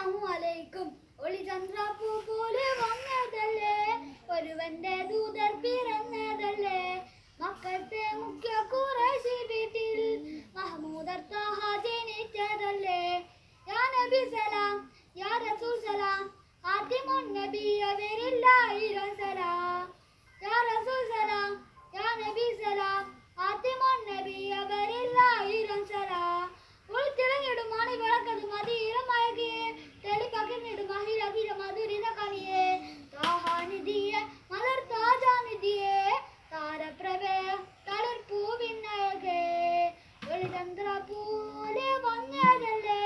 അസ്സലാമുഅലൈക്കും. ഒളിചന്ദ്രപ്പൂ പോലെ വന്നതല്ലേ, ഒരുവന്റെ ദൂതർ പിറന്നതല്ലേ. മക്കത്തെ മുഖ്യ ഖുറൈശി വീട്ടിൽ മഹ്മൂദർ ത്വാഹ ജനിച്ചതല്ലേ. യാ നബി സലാം, യാ റസൂൽ സലാം, ഖാതിമുൻ നബി അവരില്ലായിരം സലാം. യാ റസൂൽ സലാം, യാ നബി സലാം, ഖാതിമുൻ നബി അവരില്ലായിരം സലാം. ഒളിത്തിളങ്ങിടും മണി വിളക്കത് മദീനമഴകേ, തെളിപകർന്നിടും മഹിരവിര മധുരിത കനിയേ. താഹാനിധിയെ മലർ താജാനിധിയെ, താരപ്രഭേ തളിർ പൂവിനഴകേ. ഒളിചന്ദ്രപ്പൂലെ വന്നതല്ലേ,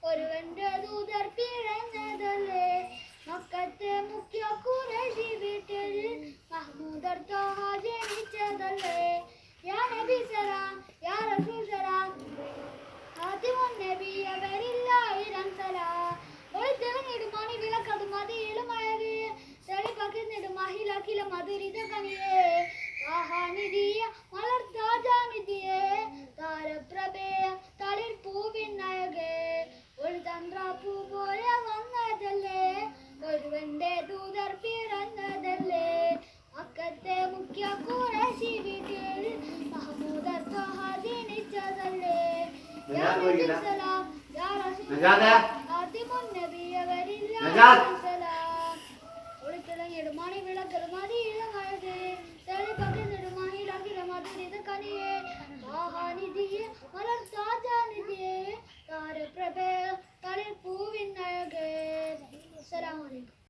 ഒരുവന്റെ ദൂതർ പിറന്നതല്ലേ. മക്കത്തെ മുഖ്യ ഖുറൈശി വീട്ടിൽ മഹ്മൂദർ ത്വാഹ ജനിച്ചതല്ലേ. യാ നബി സലാം, യാ റസൂൽ സലാം, ഖാതിമുൻ നബി അവരില്ലായിരം സലാം. ഒളിത്തിളങ്ങിടും മണി വിളക്കത് മദീനമഴകേ, തെളിപകർന്നിടും മഹിലഖില മധുരിത കനിയേ. താഹാനിധിയെ മലർ താജാനിധിയെ, താരപ്രഭേ തളിർ പൂവിനഴകേ. ഒളിചന്ദ്രപ്പൂ പോലെ വന്നതല്ലേ, ഒരുവന്റെ ദൂതർ പിറന്നതല്ലേ. മക്കത്തെ മുഖ്യ ഖുറൈശി വീട്ടിൽ മഹ്മൂദർ ത്വാഹ ജനിച്ചതല്ലേ. യാ നബി സലാം, യാ റസൂൽ സലാം, ഖാതിമുൻ നബി അവരില്ലായിരം